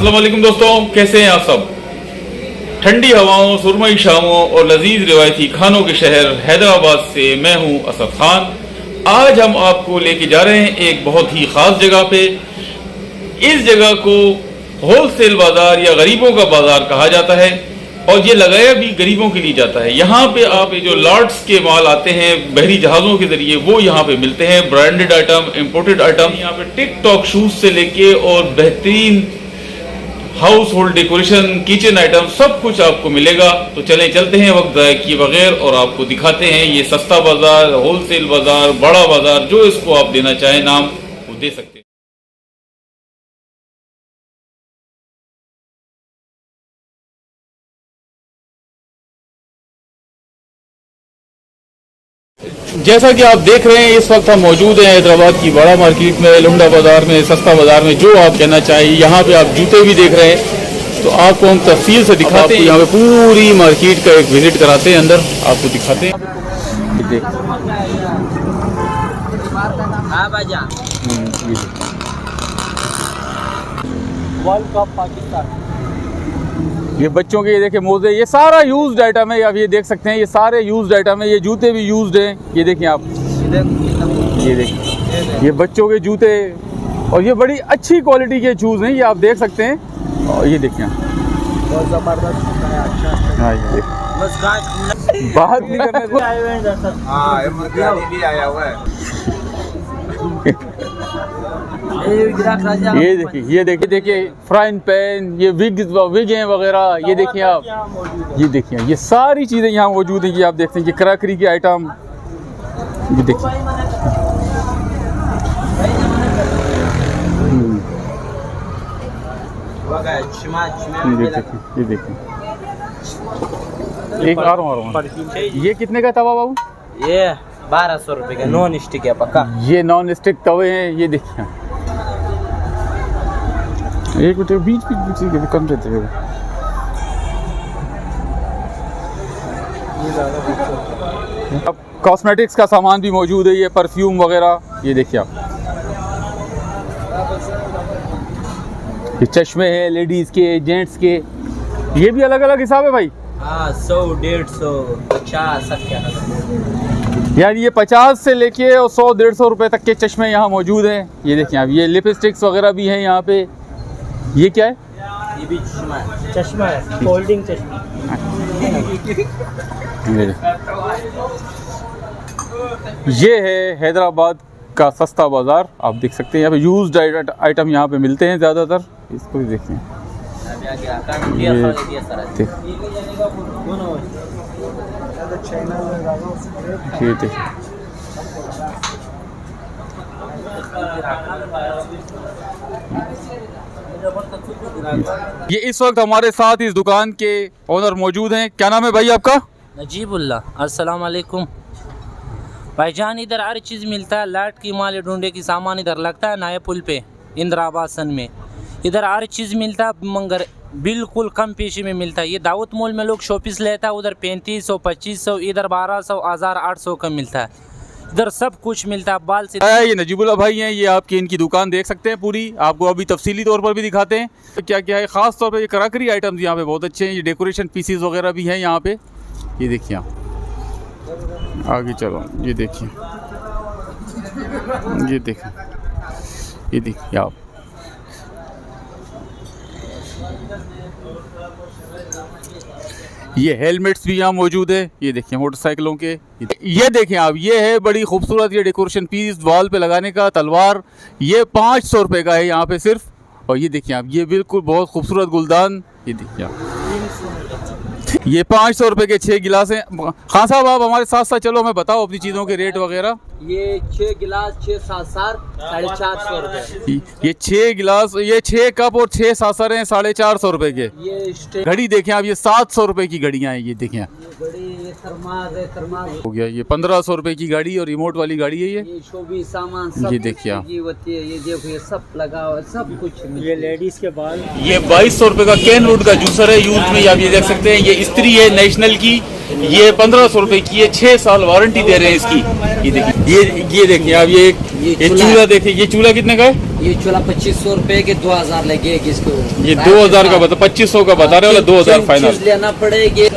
अस्सलाम वालेकुम दोस्तों, कैसे हैं आप सब। ठंडी हवाओं, सुरमई शामों और लजीज रिवायती खानों के शहर हैदराबाद से मैं हूं असद खान। आज हम आपको लेके जा रहे हैं एक बहुत ही ख़ास जगह पे। इस जगह को होलसेल बाज़ार या गरीबों का बाज़ार कहा जाता है और ये लगाया भी गरीबों के लिए जाता है। यहाँ पे आप ये जो लॉट्स के माल आते हैं बहरी जहाज़ों के ज़रिए, वो यहाँ पे मिलते हैं। ब्रांडेड आइटम, इम्पोर्टेड आइटम, यहाँ पे टिकटॉक शूज़ से लेके और बेहतरीन house hold decoration, kitchen item, सब कुछ आपको मिलेगा। तो चलते हैं वक्त ज़ाया किए बगैर और आपको दिखाते हैं ये सस्ता बाज़ार, होलसेल बाज़ार, बड़ा बाज़ार, जो इसको आप देना चाहें नाम वो दे सकते हैं। जैसा कि आप देख रहे हैं, इस वक्त हम मौजूद हैं हैदराबाद की बड़ा मार्केट में, लुंडा बाज़ार में, सस्ता बाज़ार में, जो आप कहना चाहिए। यहाँ पे आप जूते भी देख रहे हैं, तो आपको हम तफसील से दिखाते हैं। यहाँ पे पूरी मार्केट का एक विजिट कराते हैं, अंदर आपको दिखाते हैं। वर्ल्ड कप पाकिस्तान, ये बच्चों के, ये देखिए मोजे, ये सारा यूज्ड आइटम है। आप ये देख सकते हैं, ये सारे यूज्ड आइटम है। ये जूते भी यूज्ड हैं, ये देखिए आप, ये देखिए, ये बच्चों के जूते और ये बड़ी अच्छी क्वालिटी के शूज़ हैं, ये आप देख सकते हैं। और ये देखिए बहुत जबरदस्त है, अच्छा। हाँ, ये देखिए, बस बात नहीं करना। ये देखिए फ्राइंग पैन, ये विग हैं वगैरह, ये देखिए आप, ये देखिए, ये सारी चीज़ें यहाँ मौजूद हैं। ये आप देखते हैं, ये क्रॉकरी के आइटम, ये देखिए, ये देखिए, एक और ये कितने का तवा बाबू? ये 1200 रुपए का नॉन स्टिक है पक्का। ये नॉन स्टिक तवे हैं, ये देखिए। एक मिनट, बीच कम रहते हैं। अब कॉस्मेटिक्स का सामान भी मौजूद है, ये परफ्यूम वगैरह, ये देखिए आप, ये चश्मे हैं लेडीज के, जेंट्स के, ये भी अलग अलग हिसाब है भाई। हाँ, 100, 150, 50, सब क्या यार, ये 50 से लेके और 100-150 रुपए तक के चश्मे यहाँ मौजूद हैं। ये देखिए आप, ये लिपस्टिक्स वगैरह भी हैं यहाँ पे। ये क्या है? ये भी चश्मा है, फोल्डिंग चश्मा। ये है हैदराबाद का सस्ता बाज़ार, आप देख सकते हैं। यहाँ पे यूज्ड आइटम यहाँ पे मिलते हैं ज़्यादातर, इसको भी देखते हैं। ये देखिए, ये इस वक्त हमारे साथ इस दुकान के ओनर मौजूद हैं। क्या नाम है भाई आपका? नजीबुल्ला। अस्सलाम वालेकुम भाईजान। इधर हर चीज़ मिलता है, लाइट की माल, ढूंढे की सामान इधर लगता है नया पुल पे इंदिराबाद सन में। इधर हर चीज़ मिलता है, मगर बिल्कुल कम पैसे में मिलता है। ये दाऊद मॉल में लोग शॉपीस लेता है, उधर 3500, 2500, इधर 1200, 1800 का मिलता है। इधर सब कुछ मिलता है। बाल से ये नजीबुल्ला भाई हैं, ये आपकी इनकी दुकान देख सकते हैं पूरी, आपको अभी तफसीली तौर पर भी दिखाते हैं तो क्या क्या है। ख़ास तौर पर ये क्रॉकरी आइटम्स यहाँ पे बहुत अच्छे हैं, ये डेकोरेशन पीसीज वगैरह भी हैं यहाँ पे। ये देखिए आप, आगे चलो, ये देखिए, ये देखिए, ये देखिए आप, ये हेलमेट्स भी यहाँ मौजूद है। ये देखिए मोटरसाइकिलों के, ये देखें आप, ये है बड़ी खूबसूरत ये डेकोरेशन पीस वॉल पे लगाने का तलवार, ये 500 रुपये का है यहाँ पे सिर्फ। और ये देखिए आप, ये बिल्कुल बहुत खूबसूरत गुलदान, ये देखिए आप, ये 500 रुपये के 6 गिलास हैं। खान साहब आप हमारे साथ साथ चलो, हमें बताओ अपनी चीज़ों के रेट वगैरह। ये 6 गिलास 6 सासर 450 रुपए। ये 6 गिलास, ये 6 कप और 6 सासर हैं 450 रुपए के। ये घड़ी देखें आप, ये 700 रुपए की घड़ियाँ हैं, ये देखें थर्मास हो गया। ये 1500 रुपए की गाड़ी और रिमोट वाली गाड़ी है ये शोबी सामान सब। ये देखिए आप, ये देखो, ये सब लगा हुआ, सब कुछ। ये लेडीज के बाल, ये 2200 रुपए का कैनवुड का जूसर है यूज में, आप ये देख सकते हैं। ये इस्त्री है नेशनल की, ये 1500 रुपए की है, 6 साल वारंटी दे रहे हैं इसकी। ये देखिए, ये देखिए आप ये चूल्हा देखिए, ये चूल्हा कितने का है? ये चूल्हा 2500 रुपए के 2000 लगे इसको। ये 2000 का बता, 2500 का बता रहे हो, 2000 फाइनल लेना पड़ेगी।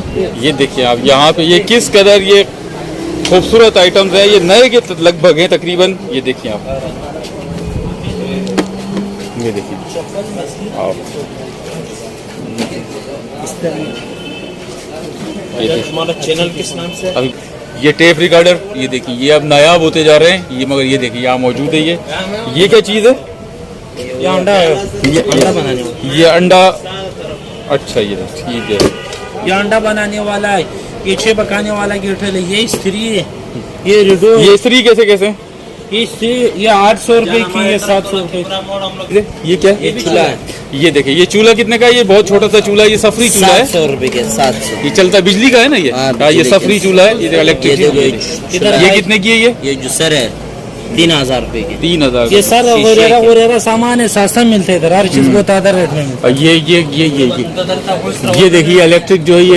ये देखिए आप यहाँ पे ये किस कदर ये खूबसूरत आइटम्स है, ये नए के लगभग हैं तकरीबन। ये देखिए आप, ये देखिए आप, हमारा चैनल किस नाम से? अभी ये टेप रिकॉर्डर, ये देखिए ये अब नायाब होते जा रहे हैं ये, मगर ये देखिए यहाँ मौजूद है। ये क्या चीज़ है? ये अंडा है, ये अंडा बनाने वाला। ये अंडा, अच्छा ये ठीक है। ये अंडा बनाने वाला है, ये छे पकाने वाला केटल है, ये स्त्री है, ये रिडो, ये स्त्री कैसे कैसे? ये स्त्री ये 800 रुपए की, ये 700 रुपए की। ये क्या? ये चूल्हा है, ये देखिए ये चूल्हा कितने का है? ये बहुत छोटा सा चूल्हा है, ये सफरी चूल्हा है। 700 रुपए के 700। ये चलता बिजली का है ना ये? हाँ, हाँ, ये बिजली सफरी का। चूल्हा है, ये इलेक्ट्रिक। इधर ये कितने की है ये? ये जो सर है 3000 रुपए की। 3000। ये सर वगैरह वगैरह सामान है, सस्ता मिलता है इधर, हर चीज बहुत आधा रेट में मिलता और ये देखिए इलेक्ट्रिक जो है ये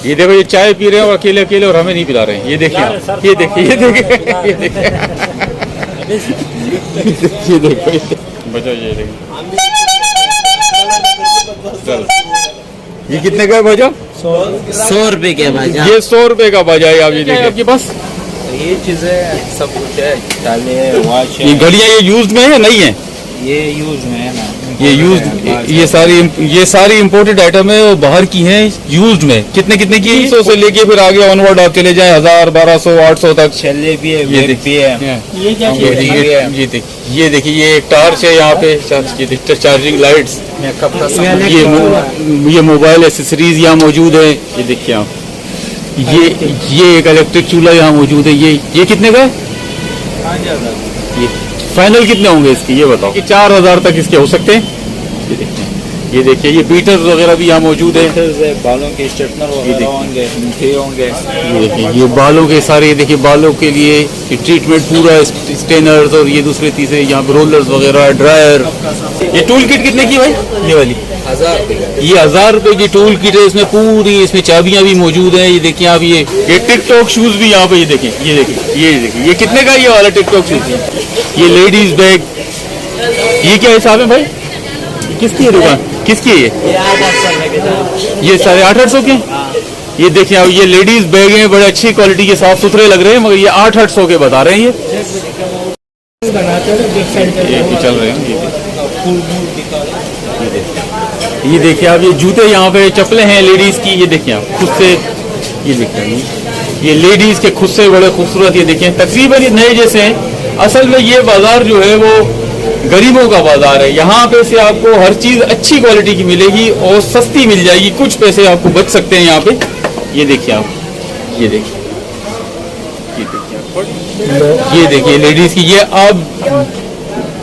ये देखो ये चाय पी रहे हैं और अकेले अकेले, और हमें नहीं पिला रहे हैं। ये देखिए आप, ये देखिए ये देखिए ये देखिए ये देखो बचा, ये देखिए चल। ये कितने का है भाजा? 100 रुपए के भाई। ये 100 रुपए का बाजा है। आप ये देखिए आपके पास ये चीजें सब कुछ है, ताले वॉच ये घड़ियाँ ये यूज्ड में है या नहीं है? ये यूज में है ना, ये यूज्ड, ये सारी इंपोर्टेड आइटम है और बाहर की हैं यूज्ड में। कितने कितने की है? 300 से लेके फिर आगे ऑनवर्ड आप चले जाएं 1000 1200 800 तक। छल्ले भी है, ये वेब भी है। ये क्या ये देखिए ये देखिए ये एक टार्च है यहाँ पे, ये देखिए चार्जिंग लाइट्स, मेकअप का सामान। ये मोबाइल एसेसरीज यहाँ मौजूद है। ये देखिए आप, ये एक इलेक्ट्रिक चूल्हा यहाँ मौजूद है। ये कितने का है? ये फाइनल कितने होंगे इसके, ये बताओ? कि 4000 तक इसके हो सकते हैं। ये देखिए ये बीटर्स वगैरह भी यहाँ मौजूद है। बालों के स्ट्रेटनर वगैरह होंगे, मीठे होंगे। ये देखिए ये बालों के सारे, ये देखिए बालों के लिए ये ट्रीटमेंट पूरा, स्टेनर्स और ये दूसरे तीसरे यहाँ पे रोलर्स वगैरह, ड्रायर। ये टूल किट कितने की भाई? ये वाली 1000 रुपए। ये 1000 रुपए की टूल किट है। इसमें पूरी, इसमें चाबियां भी मौजूद हैं। ये देखिए आप, ये टिकटॉक शूज भी यहाँ पे, ये देखिए ये कितने का? ये वाला टिकटॉक शूज, ये लेडीज बैग, ये क्या हिसाब है भाई? किसकी है दुकान, किसकी है ये? 800 रुपए के। ये 850 के। ये देखिए आप, ये लेडीज बैग हैं, बड़े अच्छी क्वालिटी के, साफ सुथरे लग रहे हैं, मगर ये 800 के बता रहे हैं। ये चल रहे हैं। ये देखिए आप, ये जूते यहाँ पे, चप्पलें हैं लेडीज की। ये देखिए आप खुद से, ये देखिए ये लेडीज के खुद से बड़े खूबसूरत, ये देखिए तकरीबन ये नए जैसे हैं। असल में ये बाजार जो है वो गरीबों का बाजार है। यहाँ पे से आपको हर चीज अच्छी क्वालिटी की मिलेगी और सस्ती मिल जाएगी, कुछ पैसे आपको बच सकते हैं यहाँ पे। ये देखिए आप, ये देखिए लेडीज की, ये आप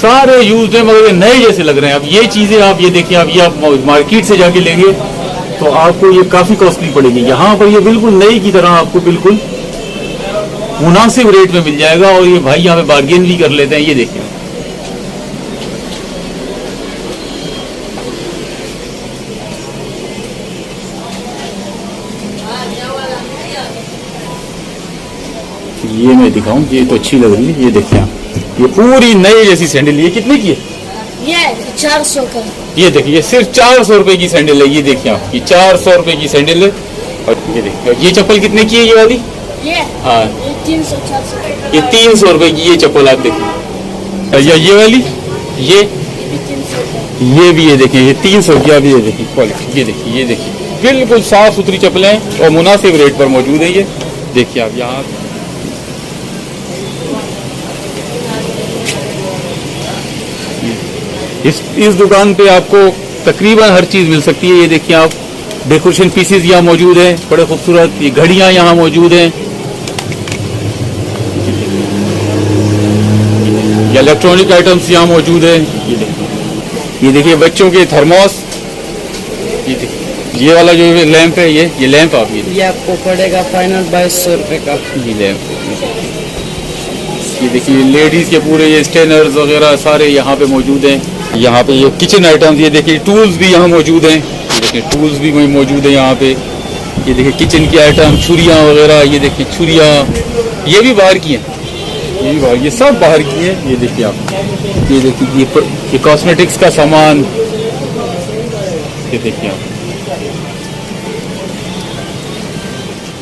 सारे यूज है मगर ये नए जैसे लग रहे हैं। अब ये चीजें आप, ये देखिए आप, ये आप मार्केट से जाके लेंगे तो आपको ये काफी कॉस्टली पड़ेगी। यहाँ पर ये बिल्कुल नई की तरह आपको बिल्कुल मुनासिब रेट में मिल जाएगा, और ये भाई यहाँ पे बार्गेन भी कर लेते हैं। ये देखिए ये मैं दिखाऊं, ये तो अच्छी लग रही है। ये देखिए आप, ये पूरी नई जैसी सैंडल, ये कितने की है? ये 400 का। ये देखिए ये सिर्फ 400 रुपए की सैंडल है। ये देखिए आप, ये 400 रुपए की सैंडल है। और ये देखिए ये चप्पल कितने की है ये वाली? ये हाँ ये 300-400 ये 300 रुपए की ये चप्पल आप देखिए। और ये वाली, ये 300 का। ये भी, ये देखिए ये 300 की। आप ये देखिए क्वालिटी, ये देखिए बिल्कुल साफ सुथरी चप्पलें हैं और मुनासिब रेट पर मौजूद है। ये देखिए आप यहाँ, इस दुकान पे आपको तकरीबन हर चीज मिल सकती है। ये देखिए आप, डेकोरेशन पीसेस यहाँ मौजूद हैं, बड़े खूबसूरत। ये घड़ियां यहाँ मौजूद हैं, ये इलेक्ट्रॉनिक आइटम्स यहाँ मौजूद हैं। ये देखिए बच्चों के थर्मोस, ये वाला जो लैंप है, ये लैंप आप ये आपको पड़ेगा फाइनल 2200 रुपए का। ये लैंप, ये देखिए लेडीज के पूरे ये स्टेनर्स वगैरह सारे यहाँ पे मौजूद हैं। यहाँ पे ये किचन आइटम्स, ये देखिए टूल्स भी यहाँ मौजूद हैं। ये देखिए टूल्स भी मौजूद है यहाँ पे। ये देखिए किचन की आइटम, छुरियाँ वगैरह, ये देखिए छुरियाँ, ये भी बाहर की हैं, ये भी बाहर, ये सब बाहर की है। ये देखिए आप, ये देखिए ये कॉस्मेटिक्स का सामान, ये देखिए आप,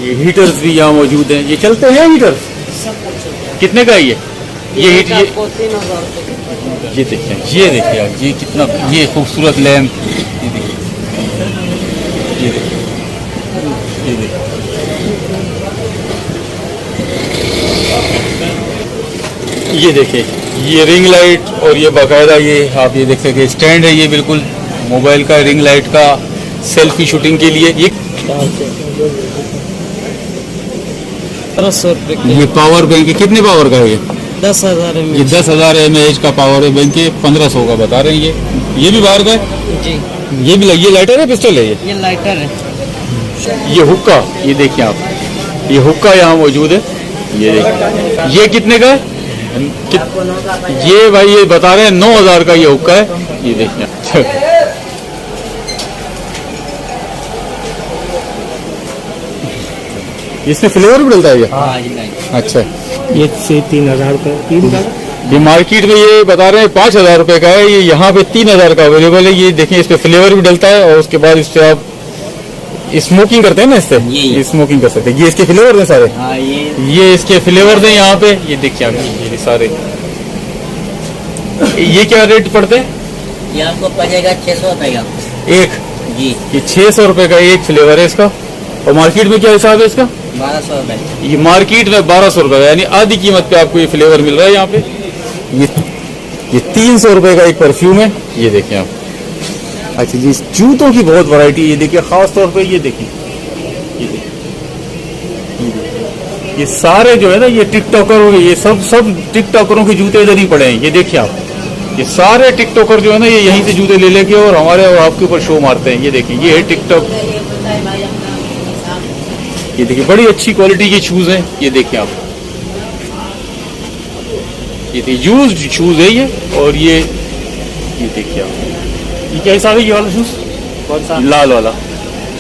ये हीटर्स भी यहाँ मौजूद हैं। ये चलते हैं हीटर, कितने का है ये हीट? ये आपको 3000 रुपये। ये देखिए, ये देखिए आप, ये कितना, ये खूबसूरत लैम्प, ये देखिए, ये देखिए, ये देखिए, ये देखिए, ये रिंग लाइट, और ये बाकायदा ये आप ये देख सकते हैं स्टैंड है, ये बिल्कुल मोबाइल का रिंग लाइट का सेल्फी शूटिंग के लिए। ये 1200 रुपये। ये पावर बैंक है, कितने पावर का है ये? 10,000 ये 10,000 mAh का पावर है बैंक के, 1500 का बता रहे हैं। ये भी बाहर का है जी। ये भी, ये लाइटर है पिस्टल है ये लाइटर है। ये हुक्का, ये देखिए आप, ये हुक्का यहाँ मौजूद है। ये देखिए, ये कितने का है? ये भाई ये बता रहे हैं 9,000 का ये हुक्का है। ये देखिए, इसमें फ्लेवर भी डलता है ये? अच्छा, ये से 3,000 रुपये। ये मार्केट में ये बता रहे हैं 5,000 रुपए का है, ये यहाँ पे 3,000 का अवेलेबल है। ये देखिए, इस पे फ्लेवर भी डलता है, और उसके बाद इससे आप स्मोकिंग करते हैं ना, इससे ये स्मोकिंग कर सकते हैं। ये इसके फ्लेवर हैं सारे। हाँ, ये इसके फ्लेवर हैं यहाँ पे, ये देखिए आप, ये सारे। ये क्या रेट पड़ते हैं? ये आपको पड़ेगा 600 रुपये का एक जी। ये 600 रुपए का एक फ्लेवर है इसका। और मार्केट में क्या हिसाब है इसका? 1200 रुपये। ये मार्केट में 1200 रुपए का, यानी आधी कीमत पे आपको ये फ्लेवर मिल रहा है यहाँ पे। ये 300 रुपए का एक परफ्यूम है। ये देखिए आप। अच्छा जी, जूतों की बहुत वैरायटी, ये देखिए खास तौर पे, ये देखिए, ये देखिए, ये सारे जो है ना, ये टिकटॉकर हो गए, ये सब टिकटॉकरों के जूते इधर ही पड़े हैं। ये देखिए आप, ये सारे टिकटॉकर जो है ना, ये यहीं से जूते ले लेके और हमारे और आपके ऊपर शो मारते हैं। ये देखिए, ये है टिकटॉक। ये देखिए, बड़ी अच्छी क्वालिटी के शूज हैं। ये देखिए आप, ये यूज्ड शूज है ये। और ये देखिए आप, ये क्या हिसाब है ये वाला शूज? कौन सा? लाल वाला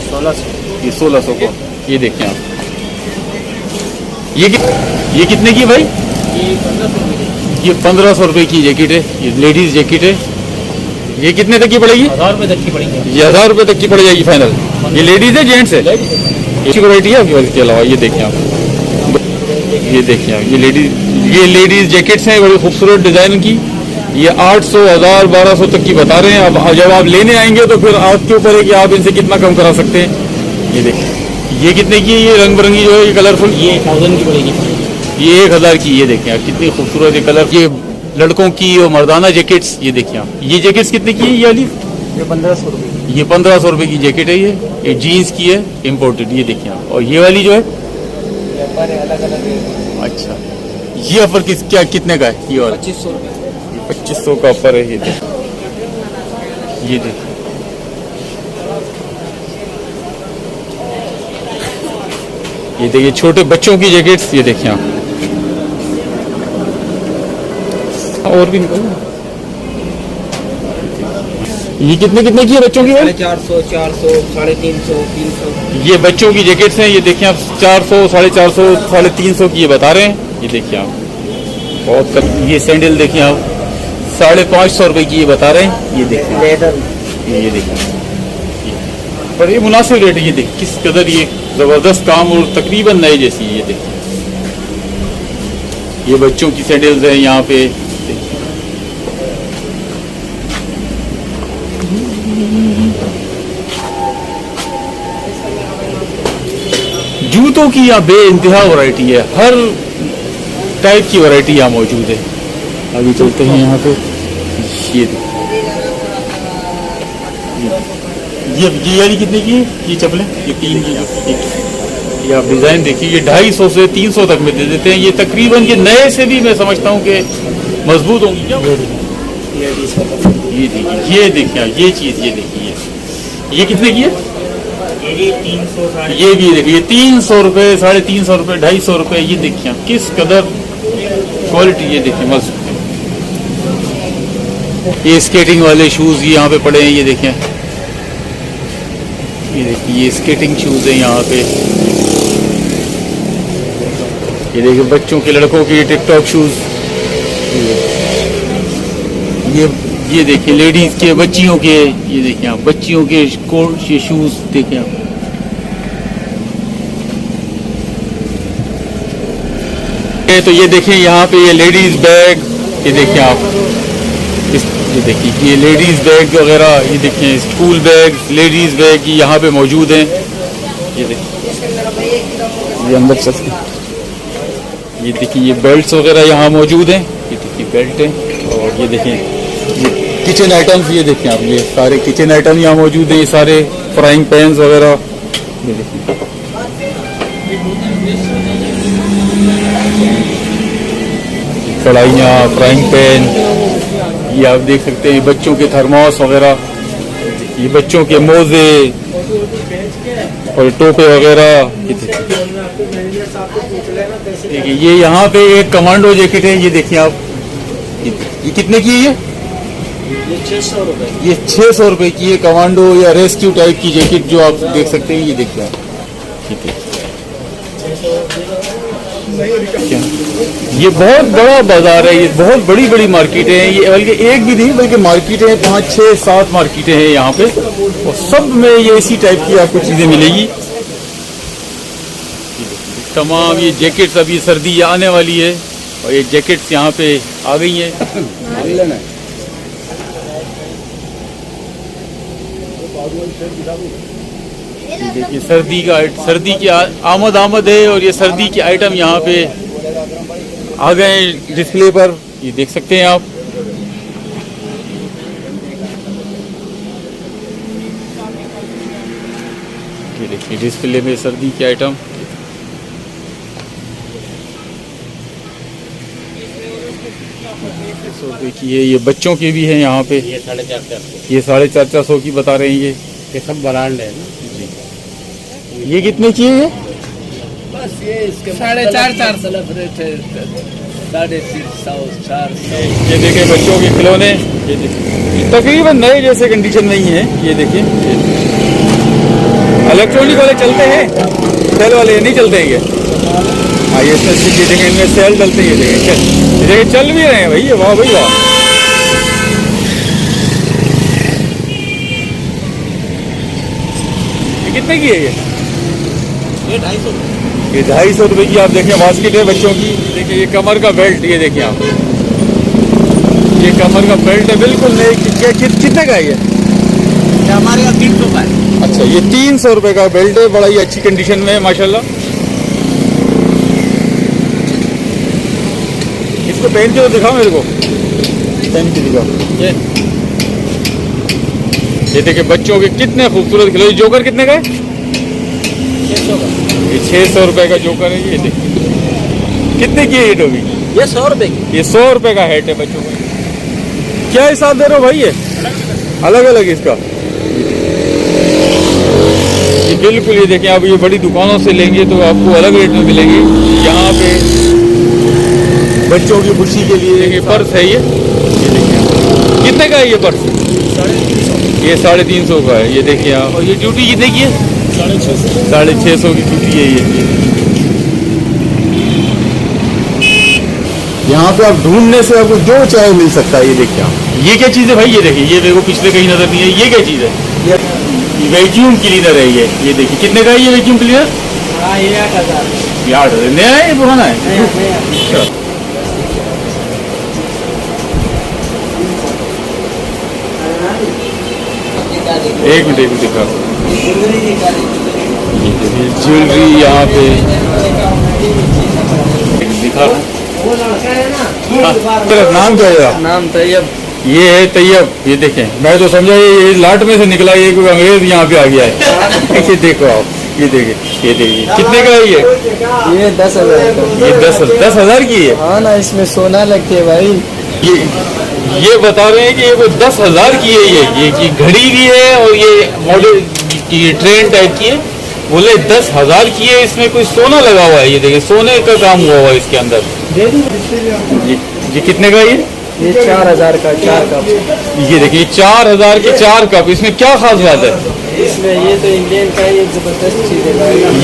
1600। ये 1600 का। ये देखिए आप, ये कितने की भाई? ये 1500 रुपए की जैकेट है। ये लेडीज जैकेट है। ये कितने तक की पड़ेगी? 1000 रुपये तक की पड़ेगी। ये 1000 रुपए तक की पड़ जाएगी फाइनल। ये लेडीज है जेंट्स है? अच्छी वैरायटी है आपके पास इसके अलावा। ये देखिए आप, ये देखिए आप, ये लेडीज जैकेट्स हैं, बड़ी खूबसूरत डिजाइन की। ये 800, 1000, 1200 तक की बता रहे हैं। अब जब आप लेने आएंगे तो फिर आपके ऊपर है कि आप इनसे कितना कम करा सकते हैं। ये देखिए, ये कितने की है? ये रंग बिरंगी जो है, ये कलरफुल, ये 1000 की पड़ेगी। ये 1000 की। ये देखिए आप, कितनी खूबसूरत ये कलर। ये लड़कों की और मर्दाना जैकेट्स। ये देखिए आप, ये जैकेट्स कितने की है? ये वाली ये 1500 रुपये। ये 1500 रुपए की जैकेट है। ये जीन्स की है, इम्पोर्टेड। ये देखिए आप। और ये वाली जो है, अलग अलग। अच्छा, ये ऑफर क्या कितने का है? ये वाला 2500 रुपये। 2500 का ऑफर है। ये देखिए, ये देखिए, ये देखिए छोटे बच्चों की जैकेट्स। ये देखिए आप, और भी निकल। ये कितने की है बच्चों की? 450, 400, 350, 300। ये बच्चों की जैकेट्स हैं। ये देखिए आप, 400, 450, 350 की ये बता रहे हैं। ये देखिए आप, बहुत ये सैंडल देखिए आप, 550 रुपए की ये बता रहे हैं। ये देखिए, ये देखिए, पर ये मुनासिब रेट है। ये देखिए किस कदर ये जबरदस्त काम और तकरीबन नए जैसी। ये देखिए, ये बच्चों की सैंडल्स हैं यहाँ पे। जूतों की यहाँ बे इंतहा वैरायटी है, हर टाइप की वैरायटी यहाँ मौजूद है। अभी चलते हैं यहाँ पे। ये वाली कितने की है? ये चप्पलें, ये 3 की ये आप डिजाइन देखिए, ये 250 से 300 तक में दे देते हैं। ये तकरीबन ये नए से भी मैं समझता हूँ कि मजबूत होंगी। क्या ये देखिए, ये चीज ये देखिए, ये कितने की है? ये 300। ये भी देखिए, 300 रुपए, 350 रुपए, 250 रुपए। ये देखिए किस कदर क्वालिटी। ये देखिए मस्त। ये स्केटिंग वाले शूज यहाँ पे पड़े हैं। ये देखिए, ये देखिए ये स्केटिंग शूज़ है यहाँ पे। ये देखिए बच्चों के, लड़कों के टिकटॉक शूज़। ये देखिए लेडीज़ के, बच्चियों के, ये देखिए आप बच्चियों के कोट ये शूज़ देखिए आप। तो ये देखिए यहाँ पे ये लेडीज़ बैग, ये देखिए आप ये देखिए ये लेडीज़ बैग वगैरह, ये देखिए स्कूल बैग, लेडीज़ बैग यहाँ पे मौजूद हैं। ये देखिए ये अंदर चलते हैं। ये देखिए ये बेल्ट्स वगैरह यहाँ मौजूद हैं। ये देखिए बेल्ट है। और ये देखिए ये किचन आइटम्स, ये देखिए आप ये सारे किचन आइटम यहाँ मौजूद हैं। ये सारे फ्राइंग पैन्स वगैरह, ये देखिए कढ़ाइयाँ, फ्राइंग पैन, ये आप देख सकते हैं। बच्चों के थर्मोस वगैरह, ये बच्चों के मोजे और टोपे वगैरह। देखिए ये यहाँ पे एक कमांडो जैकेट है, ये देखिए आप। ये कितने की है ये 600 रुपए। ये 600 रुपए की है कमांडो या रेस्क्यू टाइप की जैकेट जो आप देख सकते हैं। ये देखिए आप, ठीक है। ये बहुत बड़ा बाजार है, ये बहुत बड़ी बड़ी मार्केटें हैं। ये बल्कि एक भी नहीं बल्कि मार्केटें हैं, 5, 6, 7 मार्केटें हैं यहाँ पे। और सब में ये इसी टाइप की आपको चीज़ें मिलेगी। तमाम ये जैकेट्स, अभी सर्दी आने वाली है और ये जैकेट्स यहाँ पे आ गई हैं। देखिए सर्दी की आमद है और ये सर्दी के आइटम यहाँ पे आ गए डिस्प्ले पर, ये देख सकते हैं आप। ये देखिए डिस्प्ले में सर्दी के आइटम। तो देखिए ये बच्चों के भी हैं यहाँ पे। ये 450 ये 450 की बता रहे हैं। ये सब ब्रांड है ना। ये कितने की है? बस ये इसके 450 रेट है, 350, 400। ये देखिए बच्चों के खिलौने, ये देखिए तकरीबन नए जैसे कंडीशन में ही है। ये देखिए इलेक्ट्रॉनिक वाले चलते हैं, सेल वाले नहीं चलते हैं ये। हाँ ये देखें इनमें सेल चलते हैं। ये देखिए चल भी रहे हैं भाई, वाह भाई वाह। ये कितने की है ये? ये 250। ये 250 रुपए की आप देखें बास्केट है बच्चों की। देखिए ये कमर का बेल्ट, ये देखिए आप, ये कमर का बेल्ट है बिल्कुल नए। कितने का है ये? हमारे यहाँ 300 का है। अच्छा ये 300 रुपए का बेल्ट है, बड़ा ही अच्छी कंडीशन में है माशाल्लाह। इसको पहन के तो दिखाओ मेरे को, पहन के दिखाओ। ये देखिए बच्चों के कितने खूबसूरत खिलौने। जोकर कितने का है? 600 का। ये 600 रुपए का जोकर है। ये देखिए कितने की है ये टोपी? ये 100 रुपए की। ये 100 रुपए का हेट है बच्चों का। क्या हिसाब दे रहे हो भाई? ये अलग अलग इसका। ये बिल्कुल ये देखिए आप, ये बड़ी दुकानों से लेंगे तो आपको अलग रेट में मिलेंगे। यहाँ पे बच्चों की खुशी के लिए देखिए पर्स है ये देखिए कितने का है ये पर्स? 350। ये 350 का है। ये देखिए आप। और ये ड्यूटी कितने की है? 650। 650 की ड्यूटी है ये। यहाँ पे आप ढूंढने से आपको जो चाहे मिल सकता है। ये देखिए आप, ये क्या चीज़ है भाई? ये देखिए ये देखो पिछले कहीं नजर नहीं है। ये क्या चीज़ है? ये वैक्यूम क्लीनर है ये देखिए कितने का है ये वैक्यूम क्लीनर? हाँ ये 8000। ये 8000 नया है, ये पुराना है? अच्छा एक मिनट दिखा। ज्वेलरी यहाँ पे दिखा। तेरा नाम क्या है? नाम तैयब। ये है तैयब। ये देखें, मैं तो समझा ये लाट में से निकला, ये कोई अंग्रेज यहाँ पे आ गया है। ये देखो आप, ये देखिए कितने का है ये 10,000 का। ये 10,000 की है। हाँ ना, इसमें सोना लगती है भाई। ये बता रहे हैं कि ये 10,000 की है। ये घड़ी भी है और ये मॉडल की ट्रेन टाइप की है। बोले 10,000 की है, इसमें कोई सोना लगा हुआ है। ये देखिए सोने का काम हुआ हुआ है इसके अंदर। ये कितने का है? ये 4000 का 4 कप। ये देखिए 4000 के 4 कप। इसमें क्या खास बात है? ये तो इंडियन का ये जबरदस्त चीज है।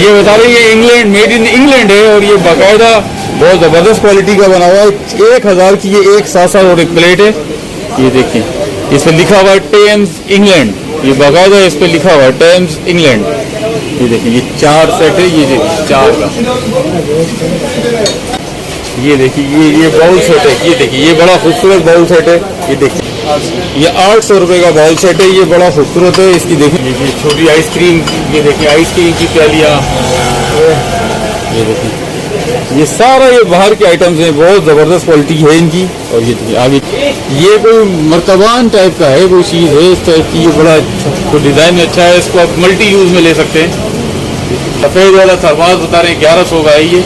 ये बता रहे ये इंग्लैंड, मेड इन इंग्लैंड है और ये बाकायदा बहुत ज़बरदस्त क्वालिटी का बना हुआ है। 1000 की ये एक सासा और एक प्लेट है। ये देखिए इस पर लिखा हुआ है टेम्स इंग्लैंड, ये बाकायदा इस पर लिखा हुआ है टेम्स इंग्लैंड। ये देखिए ये 4 सेट है, ये देखिए 4 का। ये देखिए ये बाउल सेट है, ये देखिए ये बड़ा खूबसूरत बाउल सेट है। ये देखिए ये 800 रुपये का बाउल सेट है, ये बड़ा खूबसूरत है। इसकी देखिए ये छोटी आइसक्रीम, ये देखिए आइसक्रीम की प्यालियाँ, ये देखिए ये सारा ये बाहर के आइटम्स हैं, बहुत ज़बरदस्त क्वालिटी है इनकी। और ये देखिए आगे ये कोई मर्तबान टाइप का है, कोई चीज़ है इस टाइप की, ये बड़ा तो डिज़ाइन अच्छा है, इसको आप मल्टी यूज़ में ले सकते हैं। सफ़ेद वाला थर्मास बता रहे हैं 1100 का है ये।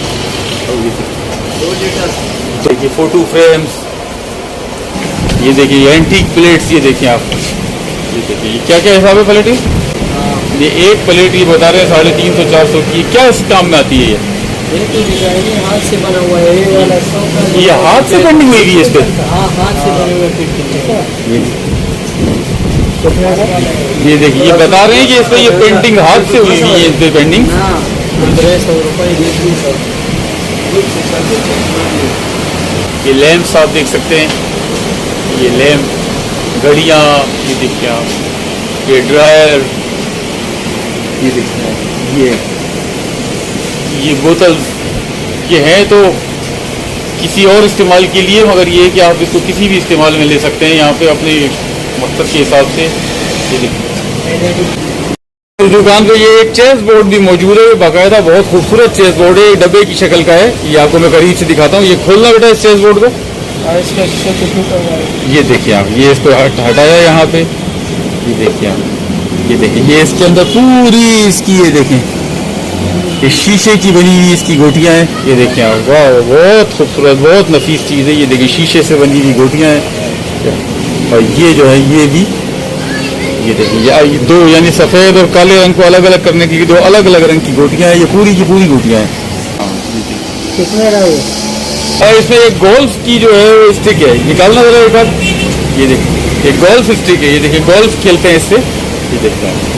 देखिए फोटो फ्रेम्स, ये देखिए एंटीक प्लेट्स, ये देखिए आप, ये देखिए ये क्या क्या हिसाब है प्लेट है? ये एक प्लेट ये बता रहे हैं 350 400 की। क्या इस काम में आती है ये? तो डिजाइन हाथ से बना हुआ है, ये वाला 100 का। ये हाथ से पेंटिंग हुई है इस पे? हाँ, हाथ से बने हुए पेंटिंग। ये देखिए ये बता रहे हैं कि इस पे ये पेंटिंग हाथ से हुई है, इस पे पेंटिंग। हाँ, 1500 रुपये 200। ये लैंप्स आप देख सकते हैं, ये लैंप, घड़ियाँ, ये देखिए आप, ये ड्रायर, ये देखिए आप, ये बोतल, ये है तो किसी और इस्तेमाल के लिए, मगर ये है कि आप इसको किसी भी इस्तेमाल में ले सकते हैं यहाँ पे अपने मकसद के हिसाब से। ये देखिए इस दुकान पे ये एक चेस बोर्ड भी मौजूद है, बाकायदा बहुत खूबसूरत चेस बोर्ड है, डब्बे की शक्ल का है। ये आपको मैं करीब से दिखाता हूँ। ये खोलना बेटा इस चेस बोर्ड को, इसका शीशा तो टूटा हुआ है। ये देखिए आप, ये इसको हटाया यहाँ पे, ये देखिए आप, ये देखिए ये इसके अंदर पूरी इसकी, ये देखें ये शीशे की बनी हुई इसकी गोटियाँ हैं। ये देखिए आप, वाह बहुत खूबसूरत, बहुत नफीस चीज़ है। ये देखिए शीशे से बनी हुई गोटियाँ हैं। और ये जो है ये भी, ये देखिए ये दो यानी सफ़ेद और काले रंग को अलग अलग करने की 2 अलग अलग रंग की गोटियाँ हैं। ये पूरी की पूरी गोटियाँ हैं। कितने का है? और इसमें एक गोल्फ की जो है वो स्टिक है, निकालना जरा एक बार। ये देखिए एक गोल्फ स्टिक है, ये देखिए गोल्फ खेलते हैं इससे। ये देखते हैं